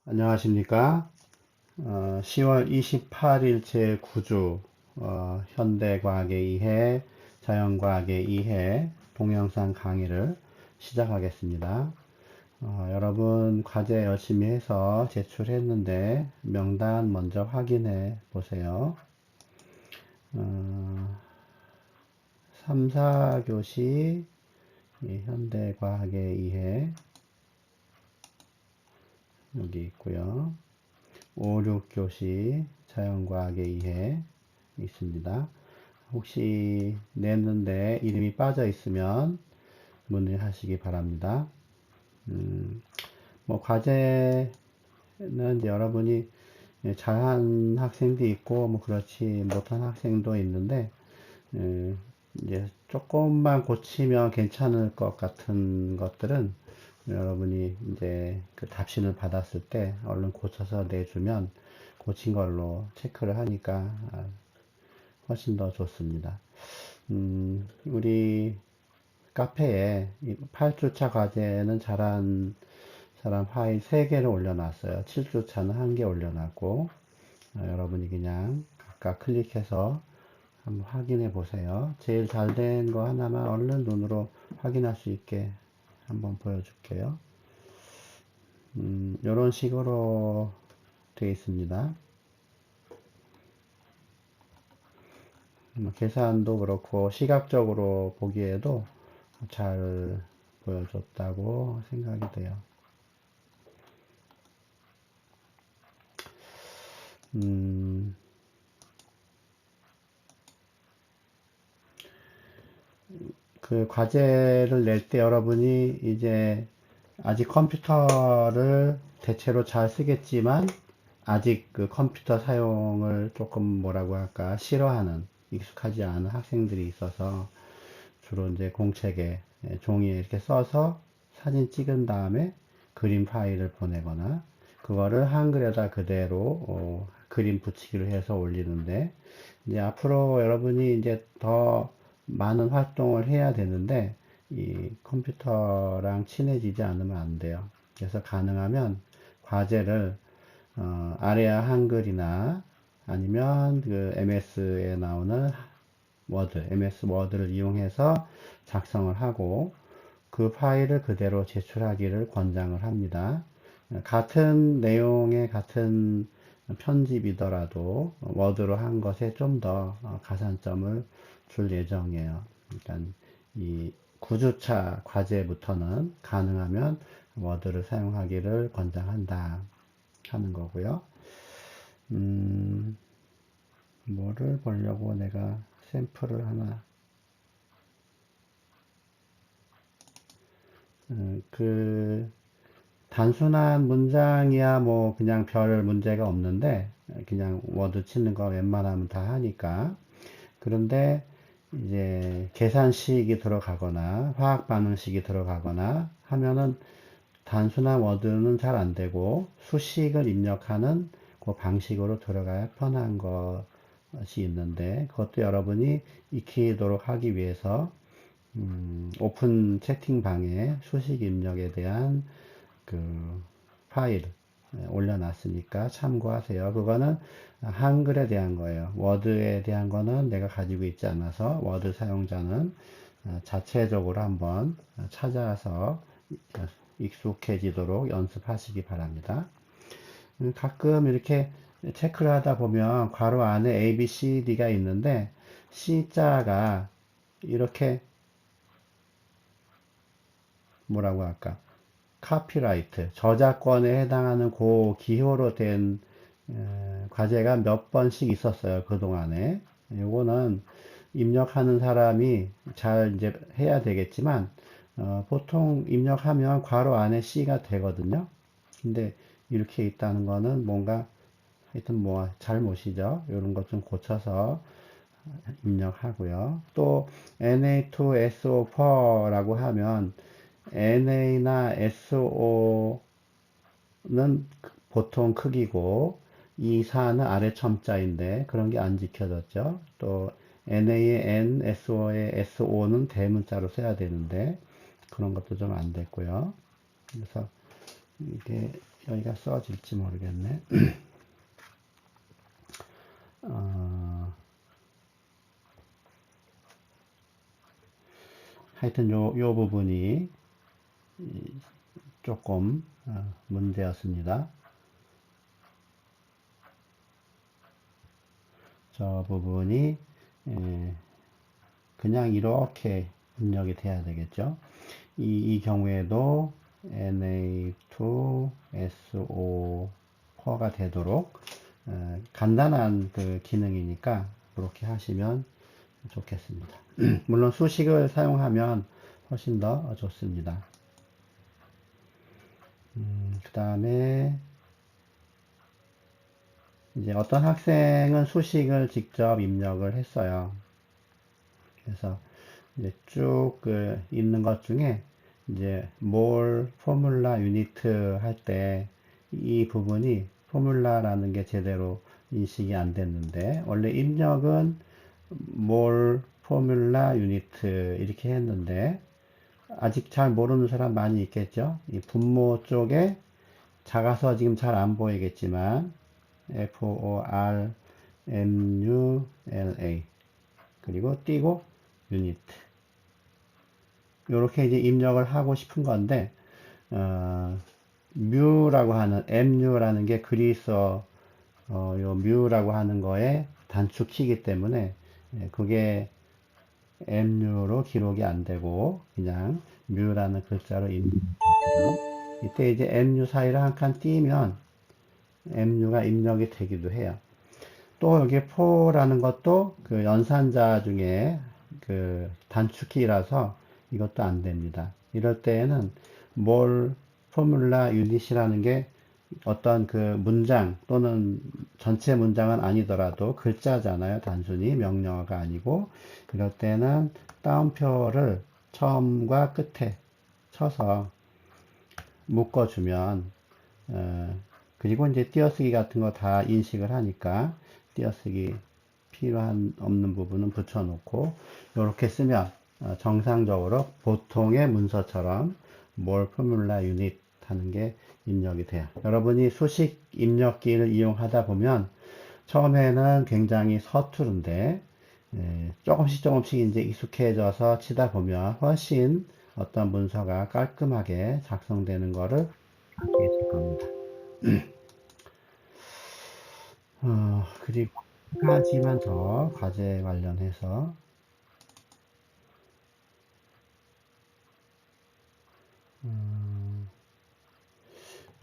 안녕하십니까? 10월 28일 제9주 현대과학의 이해, 자연과학의 이해 동영상 강의를 시작하겠습니다. 여러분 과제 열심히 해서 제출했는데 명단 먼저 확인해 보세요. 3, 4교시 현대과학의 이해 여기 있고요. 5, 6교시 자연과학의 이해 있습니다. 혹시 냈는데 이름이 빠져 있으면 문의하시기 바랍니다. 과제는 이제 여러분이 잘한 학생도 있고, 그렇지 못한 학생도 있는데, 이제 조금만 고치면 괜찮을 것 같은 것들은 여러분이 이제 그 답신을 받았을 때 얼른 고쳐서 내주면 고친 걸로 체크를 하니까 훨씬 더 좋습니다. 우리 카페에 8주차 과제는 잘한 사람 파일 3개를 올려놨어요. 7주차는 1개 올려놨고, 여러분이 그냥 각각 클릭해서 한번 확인해 보세요. 제일 잘 된 거 하나만 얼른 눈으로 확인할 수 있게 한번 보여줄게요. 이런 식으로 되어 있습니다. 계산도 그렇고 시각적으로 보기에도 잘 보여줬다고 생각이 돼요. 그 과제를 낼 때 여러분이 이제 아직 컴퓨터를 대체로 잘 쓰겠지만 아직 그 컴퓨터 사용을 조금 뭐라고 할까 싫어하는 익숙하지 않은 학생들이 있어서 주로 이제 공책에 종이에 이렇게 써서 사진 찍은 다음에 그림 파일을 보내거나 그거를 한글에다 그대로 그림 붙이기로 해서 올리는데 이제 앞으로 여러분이 이제 더 많은 활동을 해야 되는데 이 컴퓨터랑 친해지지 않으면 안 돼요. 그래서 가능하면 과제를 아래아 한글이나 아니면 그 MS에 나오는 워드, MS 워드를 이용해서 작성을 하고 그 파일을 그대로 제출하기를 권장을 합니다. 같은 내용의 같은 편집이더라도 워드로 한 것에 좀 더 가산점을 줄 예정이에요. 그러니까 이 9주차 과제부터는 가능하면 워드를 사용하기를 권장한다 하는 거고요. 뭐를 보려고 내가 샘플을 하나 그 단순한 문장이야 뭐 그냥 별 문제가 없는데 그냥 워드 치는 거 웬만하면 다 하니까 그런데 이제 계산식이 들어가거나 화학 반응식이 들어가거나 하면은 단순한 워드는 잘 안 되고 수식을 입력하는 그 방식으로 들어가야 편한 것이 있는데 그것도 여러분이 익히도록 하기 위해서 오픈 채팅방에 수식 입력에 대한 그 파일 올려놨으니까 참고하세요. 그거는 한글에 대한 거예요. 워드에 대한 거는 내가 가지고 있지 않아서 워드 사용자는 자체적으로 한번 찾아서 익숙해지도록 연습하시기 바랍니다. 가끔 이렇게 체크를 하다 보면 괄호 안에 A, B, C, D가 있는데 C자가 이렇게 뭐라고 할까? 카피라이트, 저작권에 해당하는 그 기호로 된 과제가 몇 번씩 있었어요. 그동안에. 요거는 입력하는 사람이 잘 이제 해야 되겠지만, 보통 입력하면 괄호 안에 C가 되거든요. 근데 이렇게 있다는 거는 뭔가 하여튼 뭐 잘못이죠. 이런 것 좀 고쳐서 입력하고요. 또 Na2SO4라고 하면 NA나 SO는 보통 크기고 이 4는 아래 첨자인데 그런 게 안 지켜졌죠. 또 NA의 N, SO의 SO는 대문자로 써야 되는데 그런 것도 좀 안 됐고요. 그래서 이게 여기가 써질지 모르겠네. 하여튼 요 부분이 조금 문제였습니다. 저 부분이 그냥 이렇게 입력이 돼야 되겠죠. 이 경우에도 Na2SO4가 되도록 간단한 그 기능이니까 그렇게 하시면 좋겠습니다. 물론 수식을 사용하면 훨씬 더 좋습니다. 그 다음에 이제 어떤 학생은 수식을 직접 입력을 했어요. 그래서 이제 쭉 있는 것 중에 이제 몰 포뮬라 유니트 할 때 이 부분이 포뮬라라는 게 제대로 인식이 안 됐는데, 원래 입력은 몰 포뮬라 유니트 이렇게 했는데 아직 잘 모르는 사람 많이 있겠죠. 이 분모 쪽에 작아서 지금 잘 안 보이겠지만 formula 그리고 띄고 유니트 이렇게 이제 입력을 하고 싶은 건데 뮤라고 하는 mu라는 게 그리스어 요 뮤라고 하는 거에 단축키이기 때문에 그게 mu로 기록이 안 되고 그냥 뮤라는 글자로 이때 이제 mu 사이를 한 칸 띄면 mu가 입력이 되기도 해요. 또 여기 포라는 것도 그 연산자 중에 그 단축키라서 이것도 안 됩니다. 이럴 때에는 몰 포뮬라 유닛이라는 게 어떤 그 문장 또는 전체 문장은 아니더라도 글자잖아요. 단순히 명령어가 아니고, 그럴 때는 따옴표를 처음과 끝에 쳐서 묶어주면 그리고 이제 띄어쓰기 같은 거 다 인식을 하니까 띄어쓰기 필요한 없는 부분은 붙여놓고 이렇게 쓰면 정상적으로 보통의 문서처럼 몰 포뮬라 유닛 하는 게 입력이 돼요. 여러분이 수식 입력기를 이용하다 보면 처음에는 굉장히 서투른데 조금씩 이제 익숙해져서 치다 보면 훨씬 어떤 문서가 깔끔하게 작성되는 거를 알게 될 겁니다. 그리고 한 가지만 더 과제 관련해서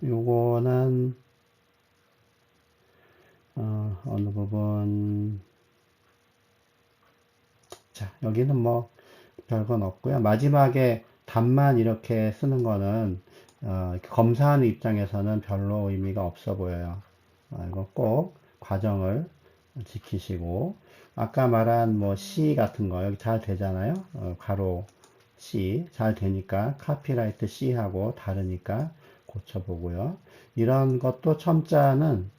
요거는 어느 부분 자 여기는 뭐 별건 없고요. 마지막에 답만 이렇게 쓰는 거는 검사하는 입장에서는 별로 의미가 없어 보여요. 이거 꼭 과정을 지키시고 아까 말한 뭐 C 같은 거 여기 잘 되잖아요. 가로 C 잘 되니까 카피라이트 C하고 다르니까 고쳐보고요. 이런 것도 첨자는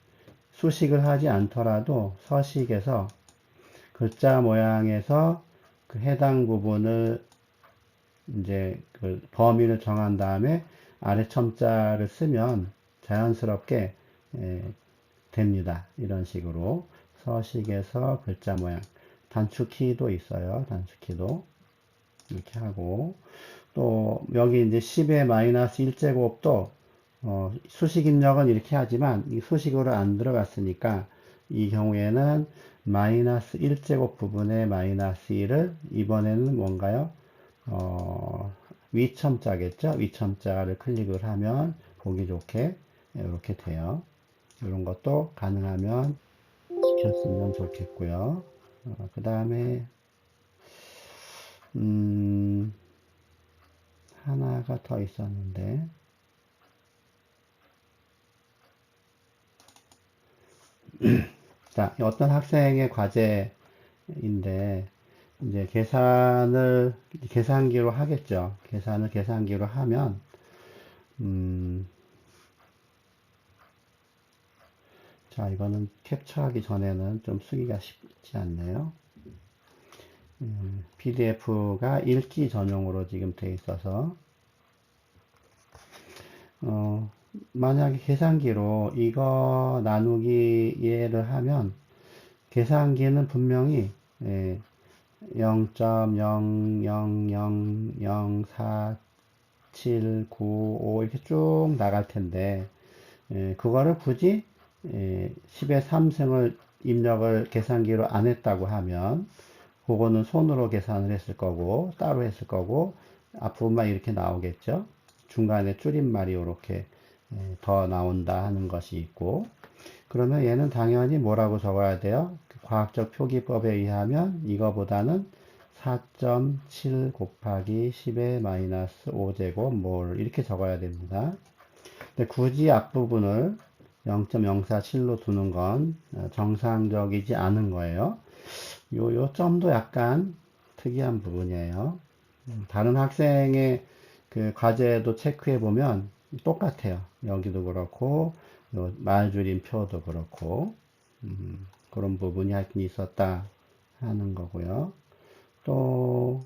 수식을 하지 않더라도 서식에서 글자 모양에서 그 해당 부분을 이제 그 범위를 정한 다음에 아래 첨자를 쓰면 자연스럽게 됩니다. 이런 식으로 서식에서 글자 모양 단축키도 있어요. 단축키도 이렇게 하고 또 여기 이제 10의 마이너스 1제곱도 수식 입력은 이렇게 하지만 이 수식으로 안 들어갔으니까 이 경우에는 마이너스 1제곱 부분의 마이너스 1을 이번에는 뭔가요? 위첨자겠죠? 위첨자를 클릭을 하면 보기 좋게 이렇게 돼요. 이런 것도 가능하면 시켰으면 좋겠고요. 그 다음에 하나가 더 있었는데 자, 어떤 학생의 과제인데 이제 계산기로 하겠죠. 계산을 계산기로 하면 자, 이거는 캡처하기 전에는 좀 쓰기가 쉽지 않네요. PDF가 읽기 전용으로 지금 돼 있어서 만약에 계산기로 이거 나누기 예를 하면 계산기는 분명히 0.0000475 이렇게 쭉 나갈 텐데 그거를 굳이 10의 3승을 입력을 계산기로 안 했다고 하면 그거는 손으로 계산을 했을 거고 따로 했을 거고 앞부분만 이렇게 나오겠죠. 중간에 줄임말이 이렇게 더 나온다 하는 것이 있고 그러면 얘는 당연히 뭐라고 적어야 돼요? 과학적 표기법에 의하면 이거보다는 4.7 곱하기 10의 마이너스 5제곱 몰 이렇게 적어야 됩니다. 근데 굳이 앞부분을 0.047로 두는 건 정상적이지 않은 거예요. 요 점도 약간 특이한 부분이에요. 다른 학생의 그 과제도 체크해 보면 똑같아요. 여기도 그렇고, 요 말줄임 표도 그렇고, 그런 부분이 하여튼 있었다 하는 거고요. 또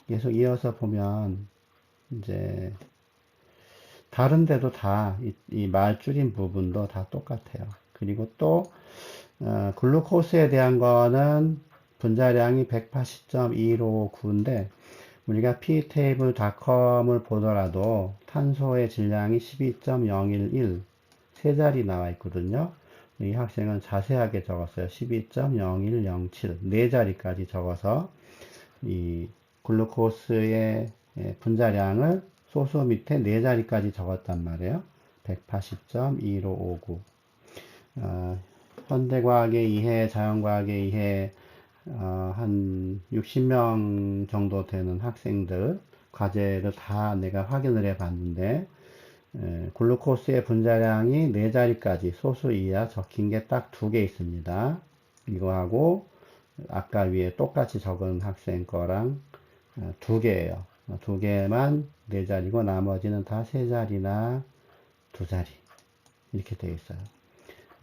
계속 이어서 보면 이제 다른 데도 다 이 말줄임 부분도 다 똑같아요. 그리고 또 글루코스에 대한 거는 분자량이 180.159인데 우리가 ptable.com을 보더라도 탄소의 질량이 12.011 세 자리 나와 있거든요. 이 학생은 자세하게 적었어요. 12.0107 네 자리까지 적어서 이 글루코스의 분자량을 소수 밑에 네 자리까지 적었단 말이에요. 180.1559 현대과학에 의해 자연과학에 의해 한 60명 정도 되는 학생들 과제를 다 내가 확인을 해 봤는데 글루코스의 분자량이 네 자리까지 소수 이하 적힌 게 딱 두 개 있습니다. 이거하고 아까 위에 똑같이 적은 학생 거랑 두 개예요. 두 개만 네 자리고 나머지는 다 세 자리나 두 자리 이렇게 되어 있어요.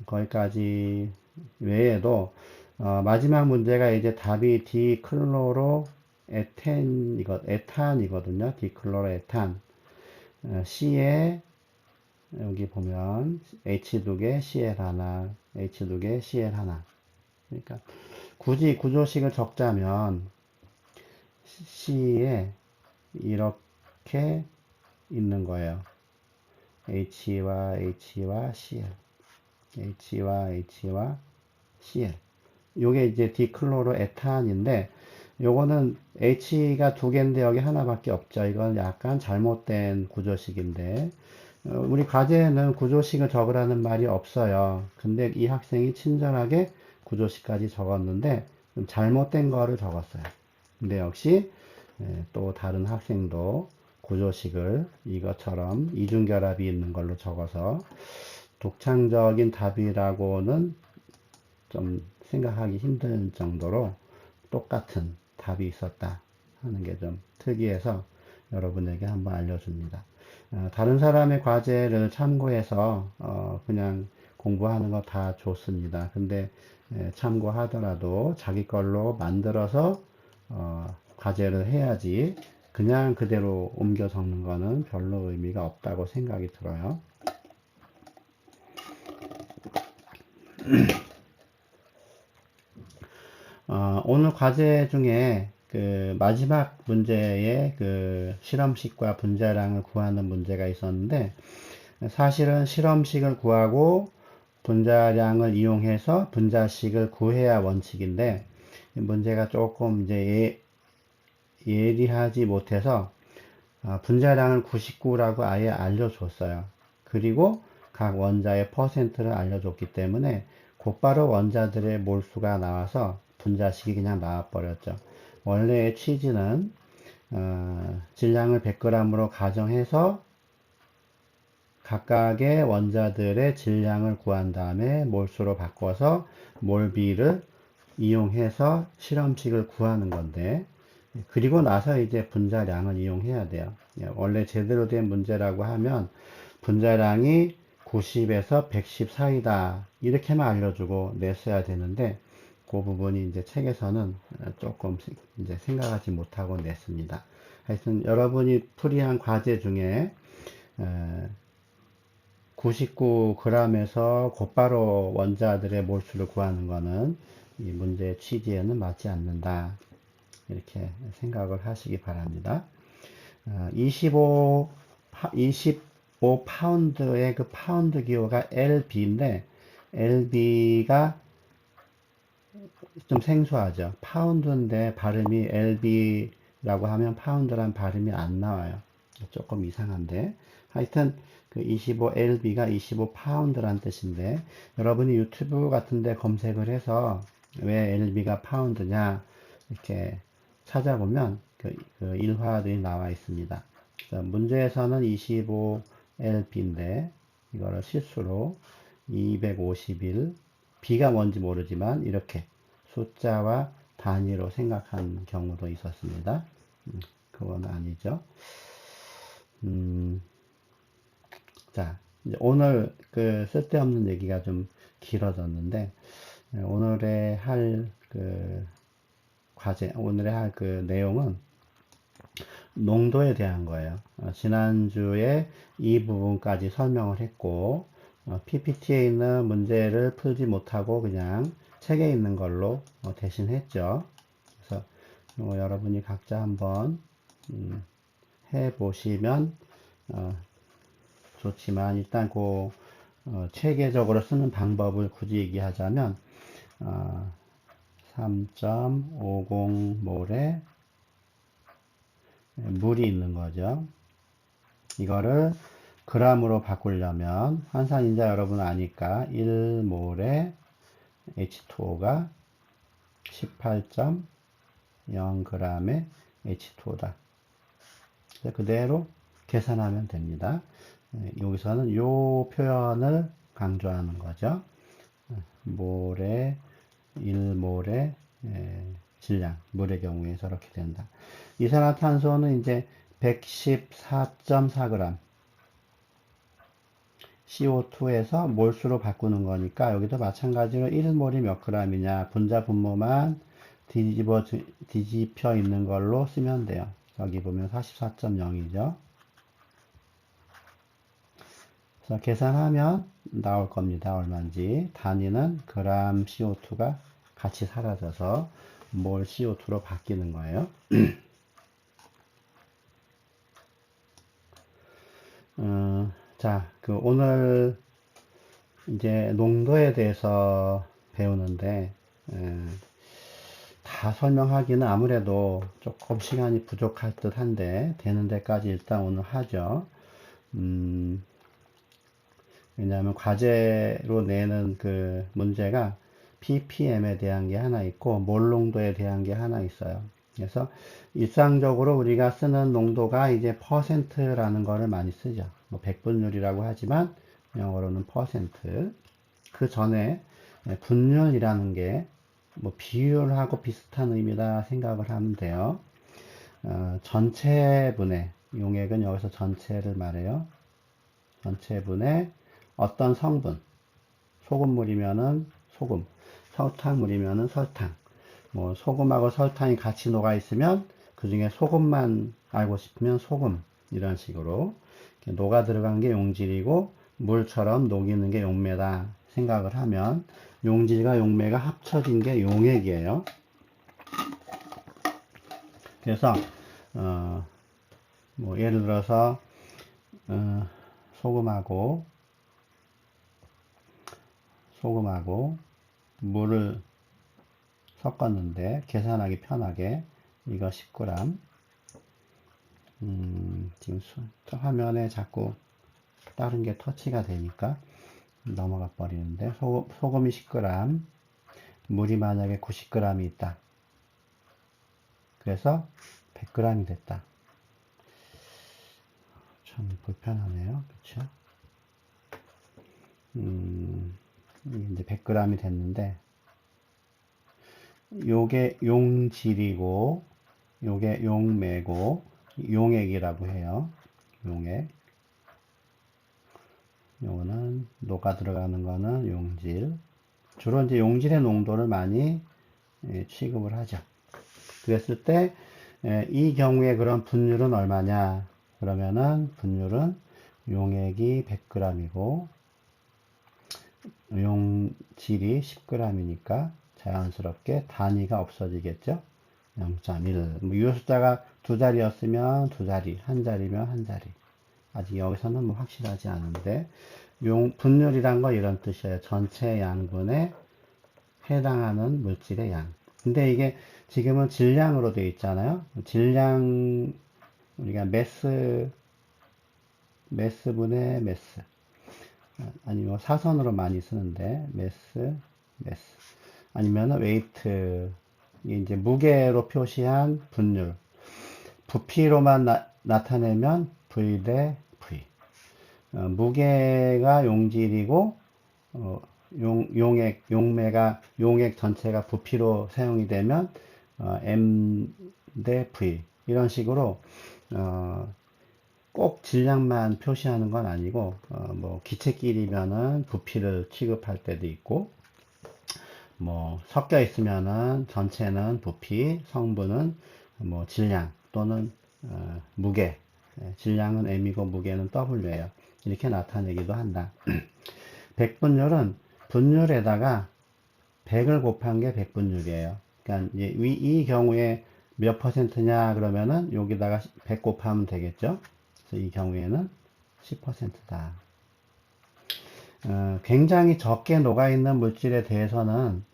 거기까지 외에도 마지막 문제가 이제 답이 디클로로 에탄이거든요. 디클로로 에탄. C에 여기 보면 H 두 개, CL 하나, H 두 개, CL 하나. 그러니까 굳이 구조식을 적자면 C에 이렇게 있는 거예요. H와 H와 CL. H와 H와 CL. 요게 이제 디클로로 에탄인데 요거는 H가 두 개인데 여기 하나밖에 없죠. 이건 약간 잘못된 구조식인데 우리 과제에는 구조식을 적으라는 말이 없어요. 근데 이 학생이 친절하게 구조식까지 적었는데 좀 잘못된 거를 적었어요. 근데 역시 또 다른 학생도 구조식을 이것처럼 이중결합이 있는 걸로 적어서 독창적인 답이라고는 좀 생각하기 힘든 정도로 똑같은 답이 있었다 하는 게 좀 특이해서 여러분에게 한번 알려줍니다. 다른 사람의 과제를 참고해서 그냥 공부하는 거 다 좋습니다. 근데 참고하더라도 자기 걸로 만들어서 과제를 해야지 그냥 그대로 옮겨 적는 거는 별로 의미가 없다고 생각이 들어요. 오늘 과제 중에 그 마지막 문제에 그 실험식과 분자량을 구하는 문제가 있었는데 사실은 실험식을 구하고 분자량을 이용해서 분자식을 구해야 원칙인데 문제가 조금 이제 예리하지 못해서 분자량을 99라고 아예 알려줬어요. 그리고 각 원자의 퍼센트를 알려줬기 때문에 곧바로 원자들의 몰수가 나와서 분자식이 그냥 나와버렸죠. 원래의 취지는 질량을 100g으로 가정해서 각각의 원자들의 질량을 구한 다음에 몰수로 바꿔서 몰비를 이용해서 실험식을 구하는 건데 그리고 나서 이제 분자량을 이용해야 돼요. 원래 제대로 된 문제라고 하면 분자량이 90에서 110 사이다 이렇게만 알려주고 냈어야 되는데 그 부분이 이제 책에서는 조금 이제 생각하지 못하고 냈습니다. 하여튼 여러분이 풀이한 과제 중에 99g에서 곧바로 원자들의 몰수를 구하는 것은 이 문제의 취지에는 맞지 않는다. 이렇게 생각을 하시기 바랍니다. 25파운드의 그 파운드 기호가 LB인데, LB가 좀 생소하죠. 파운드인데 발음이 LB라고 하면 파운드란 발음이 안 나와요. 조금 이상한데. 하여튼 그 25LB가 25파운드란 뜻인데, 여러분이 유튜브 같은데 검색을 해서 왜 LB가 파운드냐 이렇게 찾아보면 그 일화들이 나와 있습니다. 문제에서는 25LB인데 이거를 실수로 251, B가 뭔지 모르지만 이렇게 숫자와 단위로 생각한 경우도 있었습니다. 그건 아니죠. 자, 이제 오늘 그 쓸데없는 얘기가 좀 길어졌는데, 오늘의 할 그 과제, 오늘의 할 그 내용은 농도에 대한 거예요. 지난주에 이 부분까지 설명을 했고, PPT에 있는 문제를 풀지 못하고 그냥 책에 있는 걸로 대신 했죠. 그래서 여러분이 각자 한번 해보시면 좋지만, 일단 그 체계적으로 쓰는 방법을 굳이 얘기하자면 3.50몰에 물이 있는 거죠. 이거를 g으로 바꾸려면 환산인자 여러분 아니까 1몰에 H2O가 18.0g의 H2O다. 그대로 계산하면 됩니다. 여기서는 이 표현을 강조하는 거죠. 몰에 1몰의 질량, 물의 경우에 저렇게 된다. 이산화탄소는 이제 114.4g CO2에서 몰수로 바꾸는 거니까 여기도 마찬가지로 1몰이 몇 g이냐 분자 분모만 뒤집혀 있는 걸로 쓰면 돼요. 여기 보면 44.0이죠. 그래서 계산하면 나올 겁니다. 얼마인지. 단위는 그램 CO2가 같이 사라져서 몰 CO2로 바뀌는 거예요. 자, 오늘 이제 농도에 대해서 배우는데, 다 설명하기는 아무래도 조금 시간이 부족할 듯 한데, 되는 데까지 일단 오늘 하죠. 왜냐하면 과제로 내는 그 문제가 ppm에 대한 게 하나 있고 몰 농도에 대한 게 하나 있어요. 그래서 일상적으로 우리가 쓰는 농도가 이제 퍼센트라는 거를 많이 쓰죠. 뭐 백분율이라고 하지만 영어로는 퍼센트. 그 전에 분율이라는 게 뭐 비율하고 비슷한 의미다 생각을 하면 돼요. 전체분의 용액은 여기서 전체를 말해요. 전체분의 어떤 성분, 소금물이면은 소금, 설탕물이면은 설탕, 뭐 소금하고 설탕이 같이 녹아 있으면 그 중에 소금만 알고 싶으면 소금, 이런 식으로 녹아 들어간 게 용질이고 물처럼 녹이는 게 용매다 생각을 하면 용질과 용매가 합쳐진 게 용액이에요. 그래서 뭐 예를 들어서 소금하고 물을 섞었는데 계산하기 편하게 이거 10g. 지금 화면에 자꾸 다른 게 터치가 되니까 넘어가 버리는데 소금이 10g, 물이 만약에 90g이 있다. 그래서 100g이 됐다. 참 불편하네요. 그쵸? 이제 100g이 됐는데 요게 용질이고 요게 용매고 용액이라고 해요. 용액. 요거는 녹아 들어가는 거는 용질. 주로 이제 용질의 농도를 많이 취급을 하죠. 그랬을 때 이 경우에 그럼 분율은 얼마냐? 그러면은 분율은 용액이 100g이고 용질이 10g이니까 자연스럽게 단위가 없어지겠죠. 0.1. 뭐 이 숫자가 두 자리였으면 두 자리, 한 자리면 한 자리. 아직 여기서는 뭐 확실하지 않은데, 분율이란 거 이런 뜻이에요. 전체 양분에 해당하는 물질의 양. 근데 이게 지금은 질량으로 되어 있잖아요. 질량, 우리가 매스분의 매스. 아니면 사선으로 많이 쓰는데, 매스. 아니면 웨이트. 이게 이제 무게로 표시한 분율. 부피로만 나타내면 V 대 V. 무게가 용질이고, 용액 전체가 부피로 사용이 되면, M 대 V. 이런 식으로, 꼭 질량만 표시하는 건 아니고, 뭐, 기체끼리면은 부피를 취급할 때도 있고, 뭐, 섞여 있으면은 전체는 부피, 성분은 뭐, 질량 또는, 무게. 질량은 M이고 무게는 W예요. 이렇게 나타내기도 한다. 백분율은 분율에다가 100을 곱한 게 백분율이에요. 그러니까 이제 이 경우에 몇 퍼센트냐 그러면은 여기다가 100 곱하면 되겠죠. 그래서 이 경우에는 10%다. 굉장히 적게 녹아있는 물질에 대해서는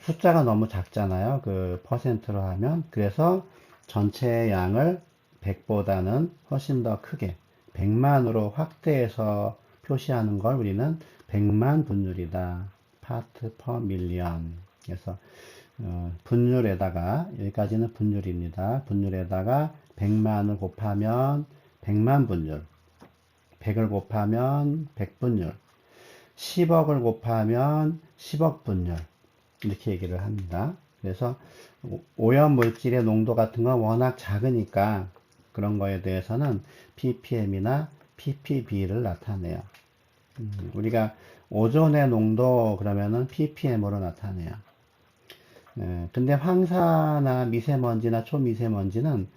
숫자가 너무 작잖아요. 그 퍼센트로 하면. 그래서 전체 양을 100보다는 훨씬 더 크게 100만으로 확대해서 표시하는 걸 우리는 100만 분율이다. 파트 퍼 밀리언. 그래서 분율에다가, 여기까지는 분율입니다. 분율에다가 100만을 곱하면 100만 분율, 100을 곱하면 100분율, 10억을 곱하면 10억 분율, 이렇게 얘기를 합니다. 그래서 오염 물질의 농도 같은 건 워낙 작으니까 그런 거에 대해서는 ppm이나 ppb를 나타내요. 우리가 오존의 농도 그러면은 ppm으로 나타내요. 근데 황사나 미세먼지나 초미세먼지는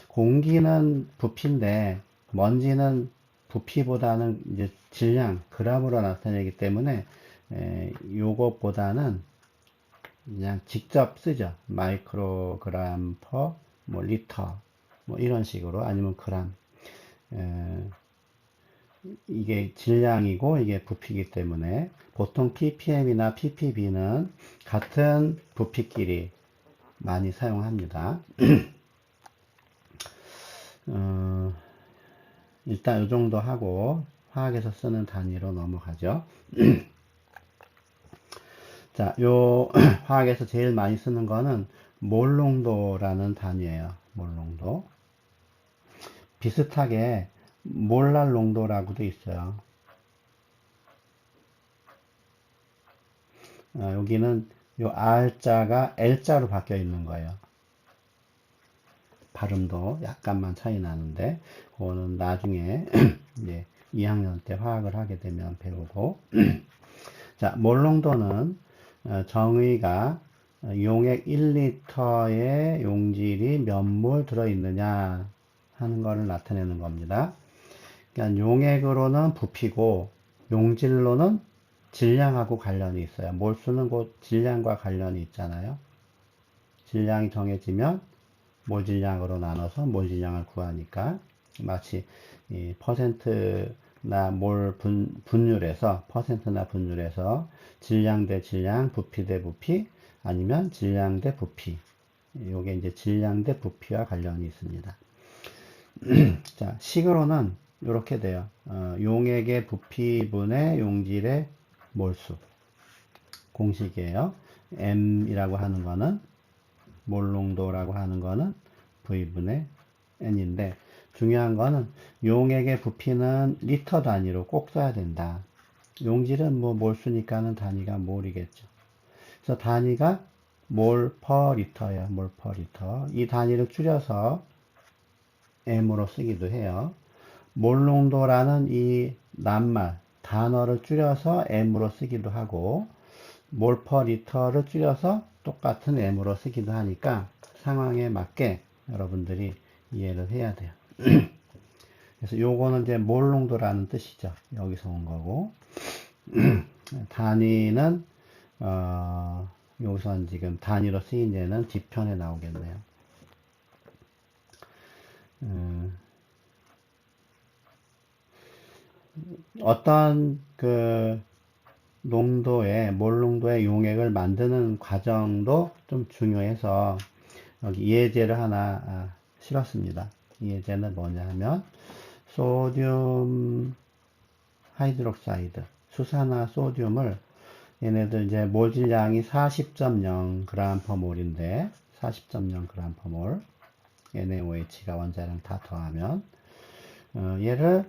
공기는 부피인데 먼지는 부피보다는 이제 질량, 그람으로 나타내기 때문에 요것보다는 그냥 직접 쓰죠. 마이크로그램 퍼 뭐 리터 뭐 이런 식으로 아니면 그람. 이게 질량이고 이게 부피이기 때문에 보통 ppm이나 ppb는 같은 부피끼리 많이 사용합니다. 일단 이 정도 하고 화학에서 쓰는 단위로 넘어가죠. 자, 요 화학에서 제일 많이 쓰는 거는 몰농도라는 단위예요. 몰농도. 비슷하게 몰랄 농도라고도 있어요. 여기는 요 R자가 L자로 바뀌어 있는 거예요. 발음도 약간만 차이 나는데, 그거는 나중에 이제 2학년 때 화학을 하게 되면 배우고. 자, 몰농도는 정의가 용액 1리터의 용질이 몇 몰 들어있느냐 하는 것을 나타내는 겁니다. 그러니까 용액으로는 부피고 용질로는 질량하고 관련이 있어요. 몰수는 곧 질량과 관련이 있잖아요. 질량이 정해지면 몰질량으로 나눠서 몰질량을 구하니까 마치 이 퍼센트나 분율에서 퍼센트나 분율에서 질량 대 질량, 부피 대 부피 아니면 질량 대 부피. 요게 이제 질량 대 부피와 관련이 있습니다. 자, 식으로는 이렇게 돼요. 용액의 부피분의 용질의 몰수. 공식이에요. M이라고 하는 거는, 몰농도라고 하는 거는 V분의 N인데, 중요한 거는 용액의 부피는 리터 단위로 꼭 써야 된다. 용질은 뭐 몰수니까는 단위가 몰이겠죠. 그래서 단위가 몰 퍼 리터예요. 몰 퍼 리터. 이 단위를 줄여서 M으로 쓰기도 해요. 몰농도라는 이 낱말, 단어를 줄여서 M으로 쓰기도 하고, 몰 퍼 리터를 줄여서 똑같은 M으로 쓰기도 하니까 상황에 맞게 여러분들이 이해를 해야 돼요. 그래서 요거는 이제 몰농도라는 뜻이죠. 여기서 온 거고. 단위는 여기서 지금 단위로 쓰인 예는 뒤편에 나오겠네요. 어떤 그 몰 농도의 용액을 만드는 과정도 좀 중요해서 여기 이해제를 하나 실었습니다. 이해제는 뭐냐 하면 소듐 하이드록사이드, 수산화 소듐을 얘네들 이제 몰 질량이 40.0g/몰인데 40.0g/몰 NaOH가 원자량 다 더하면 얘를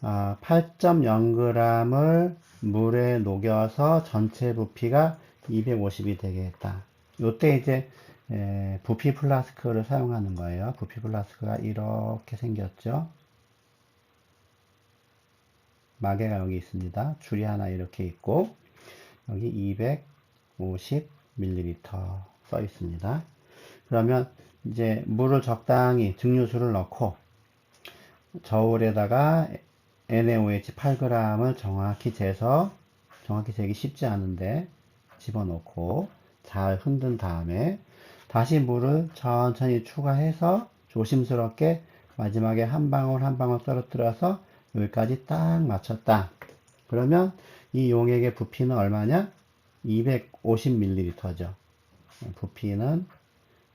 8.0g을 물에 녹여서 전체 부피가 250이 되게 했다. 요때 이제 부피 플라스크를 사용하는 거예요. 부피 플라스크가 이렇게 생겼죠. 마개가 여기 있습니다. 줄이 하나 이렇게 있고 여기 250ml 써 있습니다. 그러면 이제 물을 적당히 증류수를 넣고 저울에다가 NaOH 8g을 정확히 재서, 정확히 재기 쉽지 않은데 집어넣고 잘 흔든 다음에 다시 물을 천천히 추가해서 조심스럽게 마지막에 한 방울 한 방울 떨어뜨려서 여기까지 딱 맞췄다. 그러면 이 용액의 부피는 얼마냐? 250ml죠. 부피는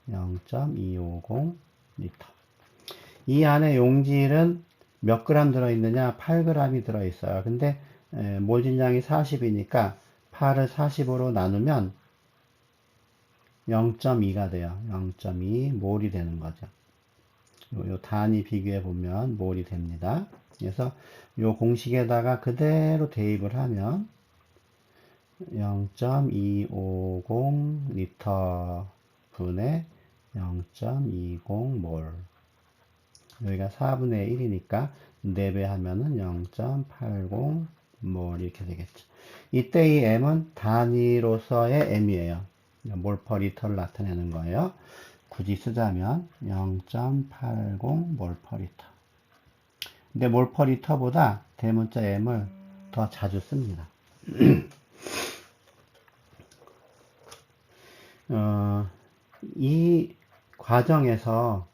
0.250L. 이 안에 용질은 몇 그램 들어있느냐? 8g이 들어있어요. 근데 몰 질량이 40이니까 8을 40으로 나누면 0.2가 돼요. 0.2 몰이 되는 거죠. 요 단위 비교해 보면 몰이 됩니다. 그래서 요 공식에다가 그대로 대입을 하면 0.250 리터 분의 0.20몰. 여기가 4분의 1이니까 4배 하면은 0.80몰 이렇게 되겠죠. 이때 이 m은 단위로서의 m이에요. 몰퍼리터를 나타내는 거예요. 굳이 쓰자면 0.80몰퍼리터. 근데 몰퍼리터보다 대문자 m을 더 자주 씁니다. 이 과정에서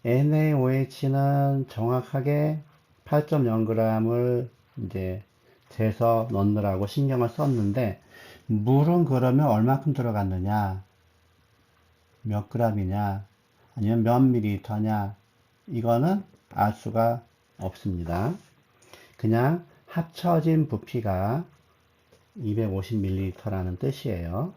NaOH는 정확하게 8.0g을 이제 재서 넣느라고 신경을 썼는데 물은 그러면 얼마큼 들어갔느냐, 몇 g이냐, 아니면 몇 밀리리터냐, 이거는 알 수가 없습니다. 그냥 합쳐진 부피가 250ml라는 뜻이에요.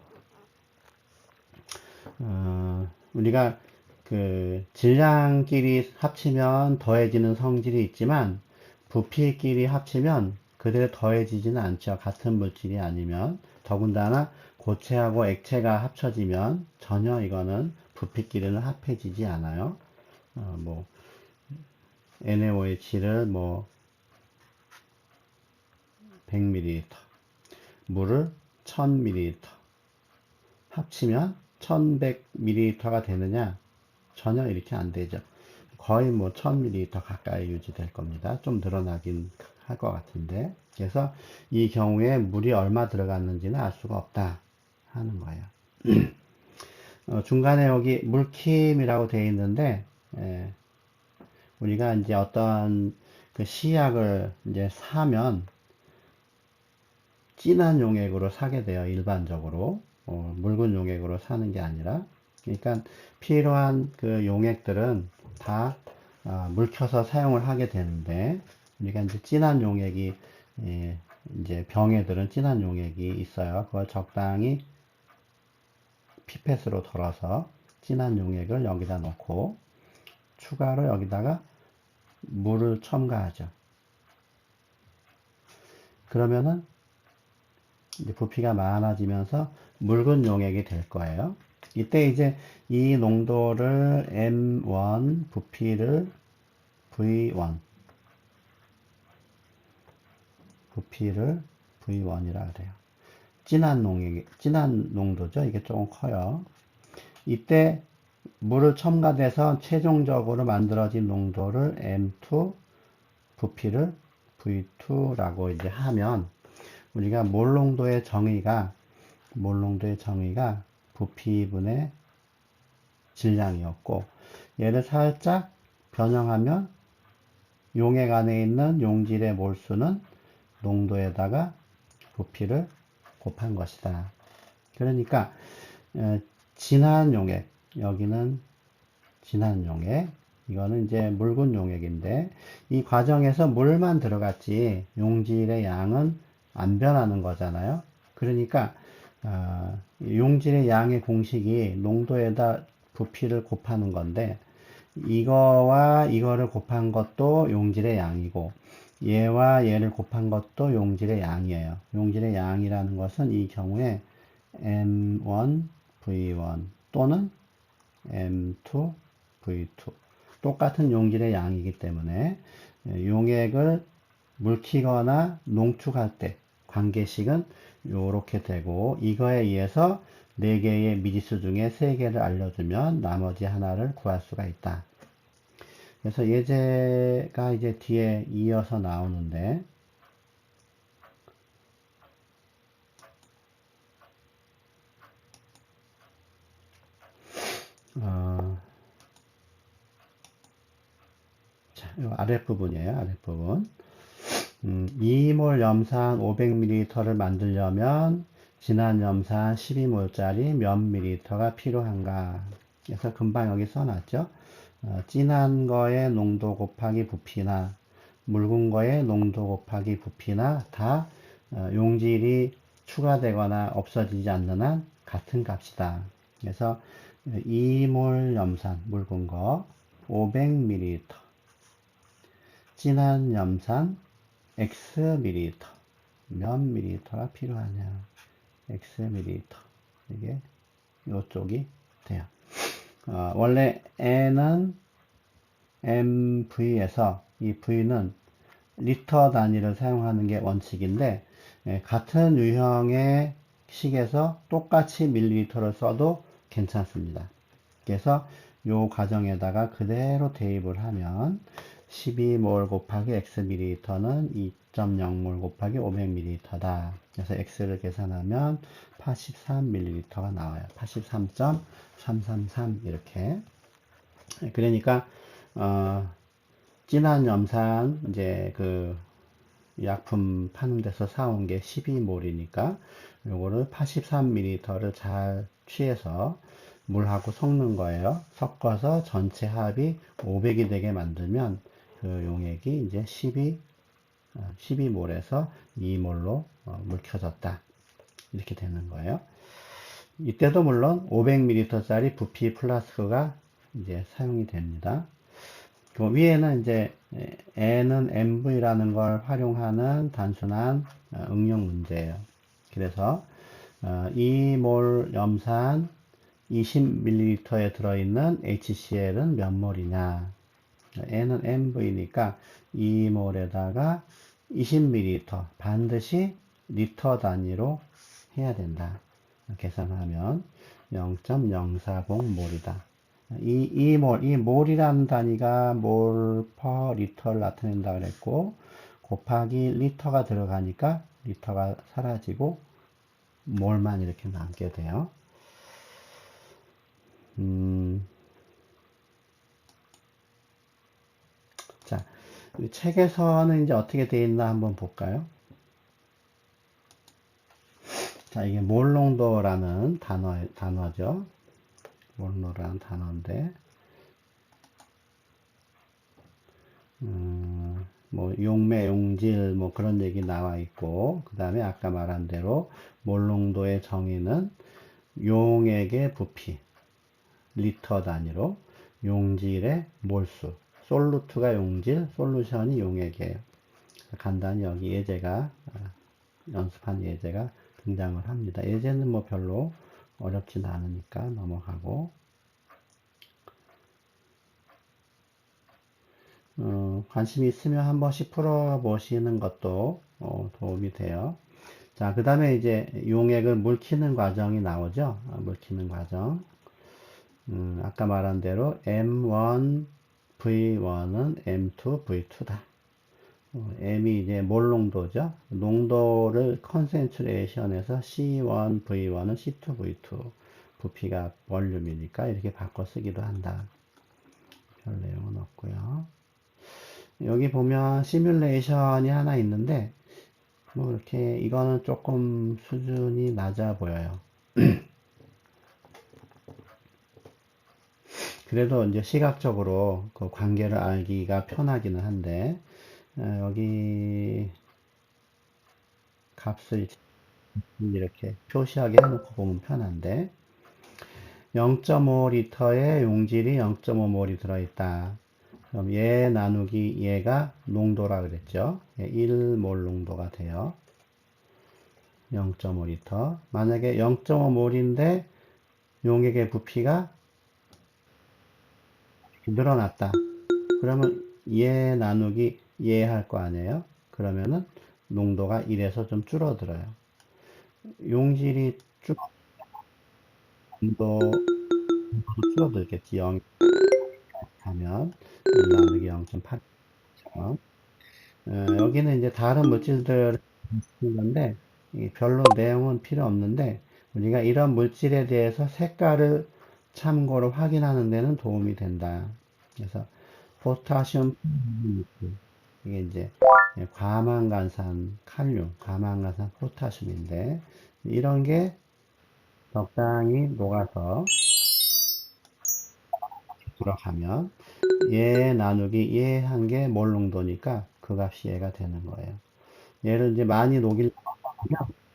우리가 그 질량끼리 합치면 더해지는 성질이 있지만 부피끼리 합치면 그대로 더해지지는 않죠. 같은 물질이 아니면. 더군다나 고체하고 액체가 합쳐지면 전혀 이거는 부피끼리는 합해지지 않아요. NaOH를 100ml, 물을 1000ml 합치면 1100ml가 되느냐? 전혀 이렇게 안 되죠. 거의 1000ml 가까이 유지될 겁니다. 좀 늘어나긴 할 것 같은데. 그래서 이 경우에 물이 얼마 들어갔는지는 알 수가 없다 하는 거예요. 중간에 여기 물킴이라고 되어 있는데, 우리가 이제 어떤 그 시약을 이제 사면 진한 용액으로 사게 돼요. 일반적으로. 묽은 용액으로 사는 게 아니라. 그러니까 필요한 그 용액들은 다 묽혀서 사용을 하게 되는데, 우리가 이제 진한 용액이 이제 병에들은 진한 용액이 있어요. 그걸 적당히 피펫으로 덜어서 진한 용액을 여기다 넣고 추가로 여기다가 물을 첨가하죠. 그러면은 이제 부피가 많아지면서 묽은 용액이 될 거예요. 이때 이제 이 농도를 M1, 부피를 V1, 부피를 V1이라 그래요. 진한 농도죠. 이게 조금 커요. 이때 물을 첨가돼서 최종적으로 만들어진 농도를 M2, 부피를 V2라고 이제 하면 우리가 몰농도의 정의가 부피분의 질량이었고, 얘를 살짝 변형하면 용액 안에 있는 용질의 몰수는 농도에다가 부피를 곱한 것이다. 그러니까 진한 용액, 여기는 진한 용액, 이거는 이제 묽은 용액인데 이 과정에서 물만 들어갔지 용질의 양은 안 변하는 거잖아요. 그러니까 용질의 양의 공식이 농도에다 부피를 곱하는 건데 이거와 이거를 곱한 것도 용질의 양이고 얘와 얘를 곱한 것도 용질의 양이에요. 용질의 양이라는 것은 이 경우에 M1, V1 또는 M2, V2 똑같은 용질의 양이기 때문에 용액을 물키거나 농축할 때 관계식은 요렇게 되고 이거에 의해서 4개의 미지수 중에 3개를 알려주면 나머지 하나를 구할 수가 있다. 그래서 예제가 이제 뒤에 이어서 나오는데 자, 요 아랫부분이에요. 아랫부분. 2몰 염산 500ml를 만들려면 진한 염산 12몰짜리 몇 ml가 필요한가? 그래서 금방 여기 써놨죠. 진한 거의 농도 곱하기 부피나 묽은 거의 농도 곱하기 부피나 다 용질이 추가되거나 없어지지 않는 한 같은 값이다. 그래서 2몰 염산 묽은 거 500ml 진한 염산 x ml 몇 ml가 필요하냐 x ml 이게 이쪽이 돼요. 원래 N은 MV에서 이 V는 리터 단위를 사용하는 게 원칙인데 같은 유형의 식에서 똑같이 밀리리터를 써도 괜찮습니다. 그래서 요 과정에다가 그대로 대입을 하면 12몰 곱하기 x 밀리리터는 2.0몰 곱하기 500ml다. 그래서 x를 계산하면 83ml가 나와요. 83.333 이렇게. 그러니까 진한 염산 이제 그 약품 파는 데서 사온 게 12몰이니까 요거를 83ml를 잘 취해서 물하고 섞는 거예요. 섞어서 전체 합이 500이 되게 만들면 그 용액이 이제 12몰에서 2몰로 물켜졌다. 이렇게 되는 거예요. 이때도 물론 500ml짜리 부피 플라스크가 이제 사용이 됩니다. 그 위에는 이제 N은 MV라는 걸 활용하는 단순한 응용 문제예요. 그래서 2몰 염산 20ml에 들어있는 HCl은 몇 몰이냐? N은 MV니까 2몰에다가 20ml 반드시 리터 단위로 해야 된다. 계산하면 0.040몰이다. 이 몰이라는 단위가 몰 퍼 리터를 나타낸다 그랬고, 곱하기 리터가 들어가니까 리터가 사라지고, 몰만 이렇게 남게 돼요. 자, 책에서는 이제 어떻게 되어 있나 한번 볼까요? 자, 이게 몰농도라는 단어죠. 몰농도라는 단어인데, 뭐, 용매, 용질, 뭐 그런 얘기 나와 있고, 그 다음에 아까 말한 대로 몰농도의 정의는 용액의 부피, 리터 단위로, 용질의 몰수, 솔루트가 용질, 솔루션이 용액이에요. 간단히 여기 예제가, 연습한 예제가 등장을 합니다. 예제는 뭐 별로 어렵진 않으니까 넘어가고, 관심이 있으면 한 번씩 풀어보시는 것도 도움이 돼요. 자, 그 다음에 이제 용액을 물키는 과정이 나오죠. 물키는 과정. 아까 말한 대로 M1, V1은 M2, V2다. M이 이제 몰 농도죠. 농도를 컨센트레이션에서 C1, V1은 C2, V2. 부피가 볼륨이니까 이렇게 바꿔 쓰기도 한다. 별 내용은 없고요. 여기 보면 시뮬레이션이 하나 있는데 뭐 이렇게 이거는 조금 수준이 낮아 보여요. 그래도 이제 시각적으로 그 관계를 알기가 편하기는 한데 여기 값을 이렇게 표시하게 해놓고 보면 편한데 0.5리터에 용질이 0.5몰이 들어있다. 그럼 얘 나누기 얘가 농도라 그랬죠. 1몰 농도가 돼요. 0.5리터. 만약에 0.5몰인데 용액의 부피가 늘어났다. 그러면 얘 나누기 얘 할 거 아니에요? 그러면은 농도가 1에서 좀 줄어들어요. 용질이 농도 줄어들겠지. 0 하면 1 나누기 0.8. 여기는 이제 다른 물질들을 쓰는 건데 별로 내용은 필요 없는데 우리가 이런 물질에 대해서 색깔을 참고로 확인하는 데는 도움이 된다. 그래서 포타슘 이게 이제 과망간산 칼륨, 과망간산 포타슘인데 이런 게 적당히 녹아서 들어가면 얘 나누기 얘 한 게 몰 농도니까 그 값이 얘가 되는 거예요. 얘를 이제 많이 녹이려면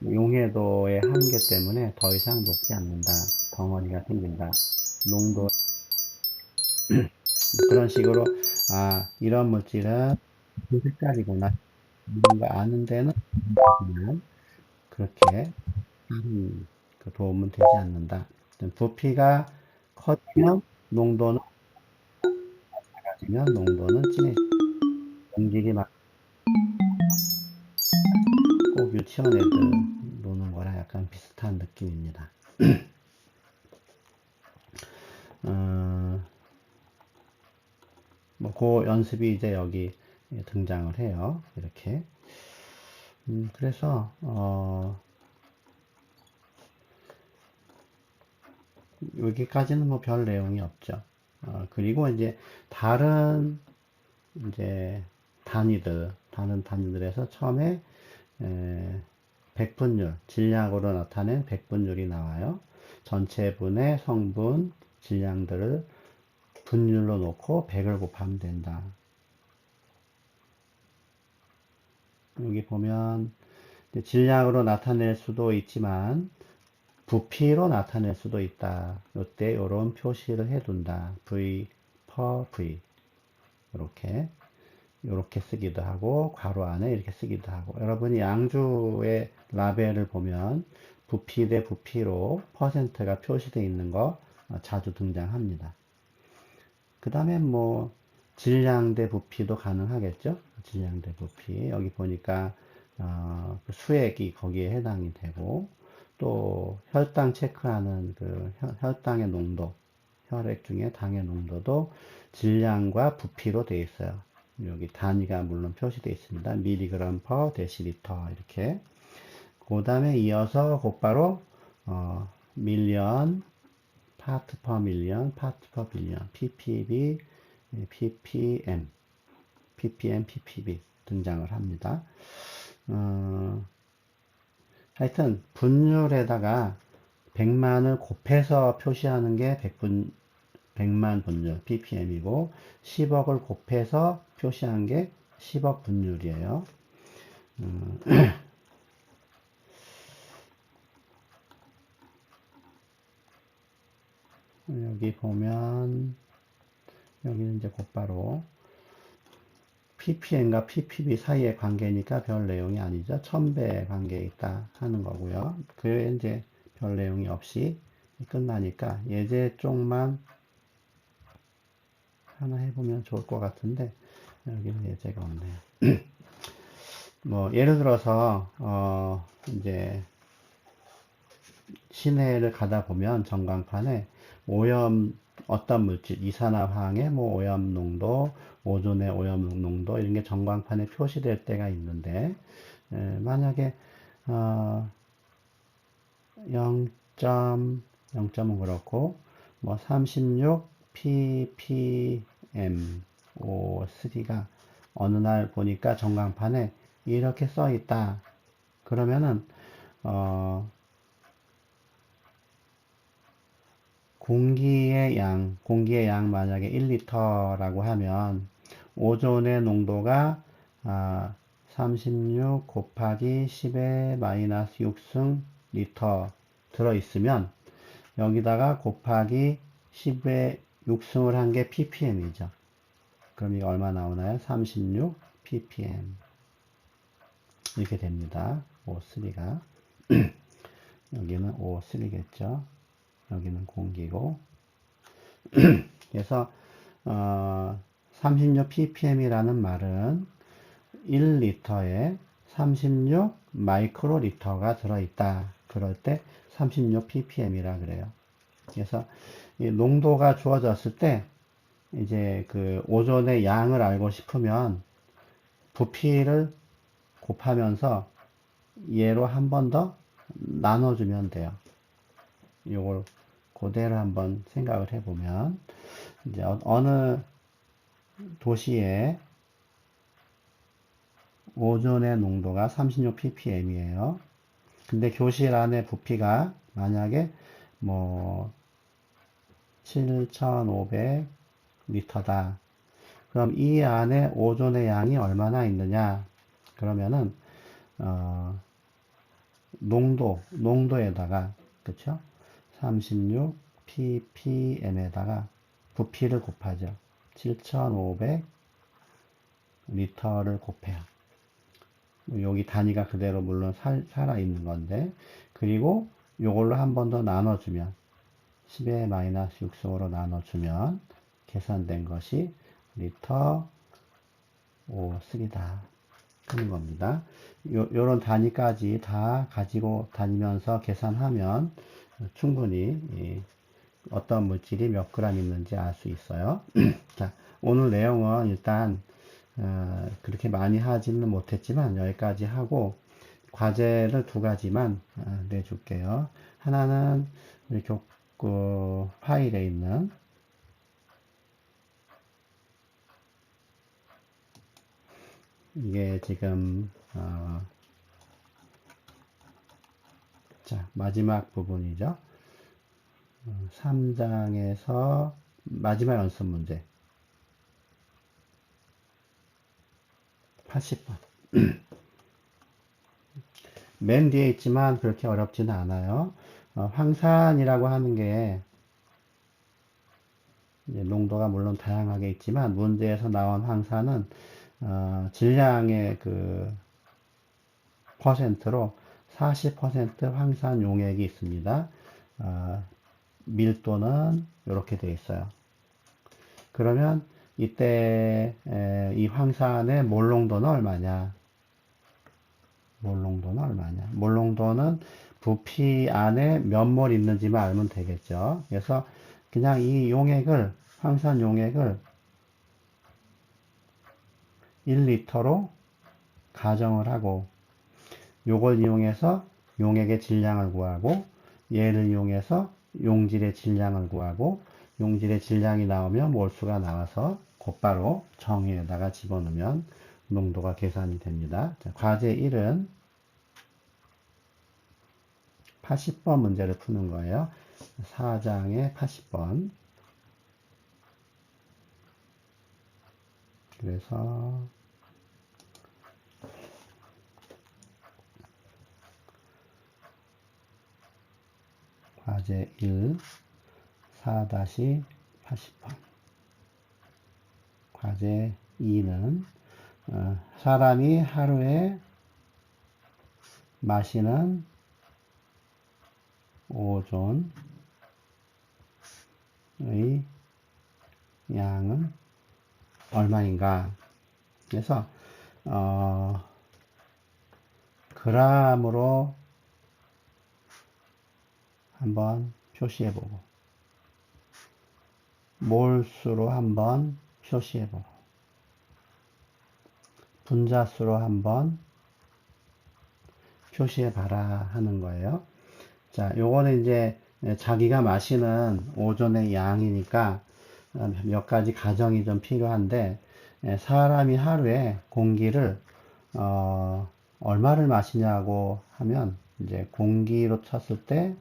용해도의 한계 때문에 더 이상 녹지 않는다. 덩어리가 생긴다. 농도 그런 식으로 이런 물질은 그 색깔이구나 이런 거 아는 데는 그냥 그렇게 그 도움은 되지 않는다. 부피가 커지면 농도는 작아지면 농도는 진해진다. 용질이 막 꼭 유치원 애들 노는 거랑 약간 비슷한 느낌입니다. 어, 그 연습이 이제 여기 등장을 해요. 이렇게. 그래서, 여기까지는 뭐 별 내용이 없죠. 그리고 이제 다른 이제 다른 단위들에서 처음에 백분율, 질량으로 나타낸 백분율이 나와요. 전체 분의 성분, 질량들을 분율로 놓고 100을 곱하면 된다. 여기 보면 질량으로 나타낼 수도 있지만 부피로 나타낼 수도 있다. 이때 이런 표시를 해둔다. V per V 이렇게 쓰기도 하고 괄호 안에 이렇게 쓰기도 하고 여러분이 양주의 라벨을 보면 부피 대 부피로 퍼센트가 표시되어 있는 거 자주 등장합니다. 그 다음에 뭐 질량 대 부피도 가능하겠죠. 질량 대 부피 여기 보니까 그 수액이 거기에 해당이 되고 또 혈당 체크하는 그 혈당의 농도 혈액 중에 당의 농도도 질량과 부피로 되어 있어요. 여기 단위가 물론 표시되어 있습니다. 밀리그램 퍼 데시리터 이렇게 그 다음에 이어서 곧바로 밀리언 파트 퍼 밀리언 파트 퍼 빌리언 ppb ppm ppm ppb 등장을 합니다. 하여튼 분율에다가 100만을 곱해서 표시하는 게 100만 분율 ppm이고 10억을 곱해서 표시한 게 10억 분율이에요. 여기 보면 여기는 이제 곧바로 ppm과 ppb 사이의 관계니까 별 내용이 아니죠. 1000배의 관계에 있다 하는 거고요. 그에 이제 별 내용이 없이 끝나니까 예제 쪽만 하나 해보면 좋을 것 같은데 여기는 예제가 없네요. 뭐 예를 들어서 이제 시내를 가다 보면 전광판에 오염 어떤 물질, 이산화황의 뭐 오염 농도, 오존의 오염 농도 이런 게 전광판에 표시될 때가 있는데 만약에 0.0은 그렇고 뭐 36 ppm O3가 어느 날 보니까 전광판에 이렇게 써 있다. 그러면은 공기의 양 만약에 1리터라고 하면 오존의 농도가 36 곱하기 10의 마이너스 6승 리터 들어있으면 여기다가 곱하기 10의 6승을 한 게 ppm이죠. 그럼 이거 얼마 나오나요? 36 ppm 이렇게 됩니다. O3가 여기는 O3겠죠. 여기는 공기고 그래서 36 ppm이라는 말은 1리터에 36 마이크로리터가 들어있다. 그럴 때 36 ppm이라 그래요. 그래서 이 농도가 주어졌을 때 이제 그 오존의 양을 알고 싶으면 부피를 곱하면서 얘로 한 번 더 나눠주면 돼요. 이걸 그대로 한번 생각을 해보면 이제 어느 도시에 오존의 농도가 36 ppm이에요. 근데 교실 안에 부피가 만약에 뭐 7,500 리터다. 그럼 이 안에 오존의 양이 얼마나 있느냐? 그러면은 농도에다가 그쵸? 36 ppm에다가 부피를 곱하죠. 7,500 리터를 곱해요. 여기 단위가 그대로 물론 살아있는 건데, 그리고 요걸로 한 번 더 나눠주면, 10의 마이너스 6승으로 나눠주면, 계산된 것이 리터 O3다. 하는 겁니다. 요런 단위까지 다 가지고 다니면서 계산하면 충분히 어떤 물질이 몇 그램 있는지 알 수 있어요. 자, 오늘 내용은 일단 그렇게 많이 하지는 못했지만 여기까지 하고 과제를 두 가지만 내줄게요. 하나는 우리 교구 파일에 있는 이게 지금 자 마지막 부분이죠. 3장에서 마지막 연습 문제 80번 맨 뒤에 있지만 그렇게 어렵지는 않아요. 황산이라고 하는 게 농도가 물론 다양하게 있지만 문제에서 나온 황산은 질량의 그 퍼센트로 40% 황산 용액이 있습니다. 밀도는 이렇게 되어 있어요. 그러면 이때 이 황산의 몰농도는 얼마냐? 몰농도는 얼마냐? 몰농도는 부피 안에 몇 몰 있는지만 알면 되겠죠. 그래서 그냥 이 용액을 황산 용액을 1리터로 가정을 하고 요걸 이용해서 용액의 질량을 구하고 얘를 이용해서 용질의 질량을 구하고 용질의 질량이 나오면 몰수가 나와서 곧바로 정의에다가 집어넣으면 농도가 계산이 됩니다. 자, 과제 1은 80번 문제를 푸는 거예요. 4장에 80번. 그래서 과제 1 4-80번. 과제 2는 사람이 하루에 마시는 오존의 양은 얼마인가? 그래서 그람으로 한번 표시해보고 몰수로 한번 표시해보고, 분자수로 한번 표시해봐라 하는 거예요. 자, 요거는 이제 자기가 마시는 오존의 양이니까 몇 가지 가정이 좀 필요한데, 사람이 하루에 공기를 얼마를 마시냐고 하면 이제 공기로 쳤을 때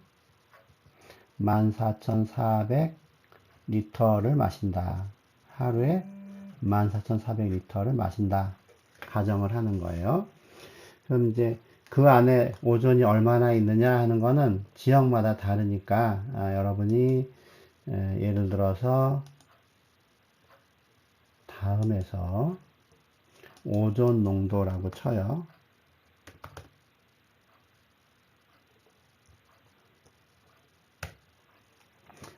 14,400리터를 마신다. 하루에 14,400리터를 마신다. 가정을 하는 거예요. 그럼 이제 그 안에 오존이 얼마나 있느냐 하는 거는 지역마다 다르니까 여러분이 예를 들어서 다음에서 오존 농도라고 쳐요.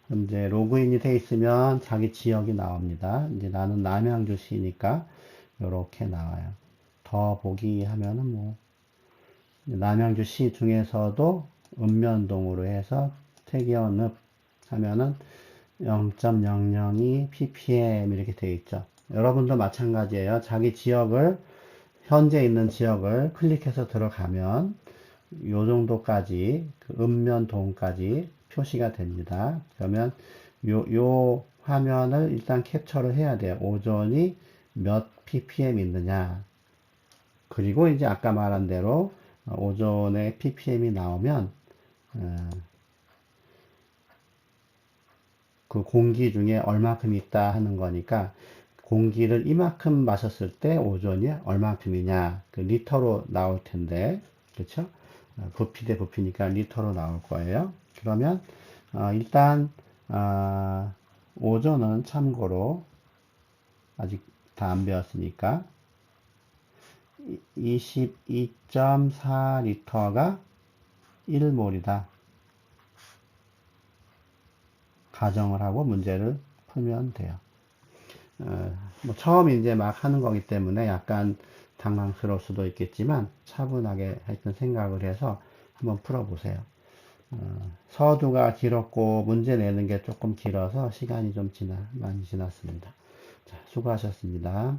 그럼 이제 로그인이 돼 있으면 자기 지역이 나옵니다. 이제 나는 남양주시니까 이렇게 나와요. 더 보기 하면은 뭐 남양주시 중에서도 읍면동으로 해서 태기현읍 하면은 0.002 ppm 이렇게 되어 있죠. 여러분도 마찬가지예요. 자기 지역을 현재 있는 지역을 클릭해서 들어가면 요 정도까지 그 읍면동까지 표시가 됩니다. 그러면 요 화면을 일단 캡처를 해야 돼요. 오존이 몇 ppm 있느냐. 그리고 이제 아까 말한 대로 오존의 ppm이 나오면 그 공기 중에 얼마큼 있다 하는 거니까 공기를 이만큼 마셨을 때 오존이 얼마큼이냐 그 리터로 나올 텐데 그렇죠? 부피 대 부피니까 리터로 나올 거예요. 그러면 일단 오존은 참고로 아직 다 안 배웠으니까 22.4리터가 1몰이다. 가정을 하고 문제를 풀면 돼요. 뭐 처음 이제 막 하는 거기 때문에 약간 당황스러울 수도 있겠지만 차분하게 하여튼 생각을 해서 한번 풀어보세요. 서두가 길었고 문제 내는 게 조금 길어서 시간이 좀 많이 지났습니다. 자, 수고하셨습니다.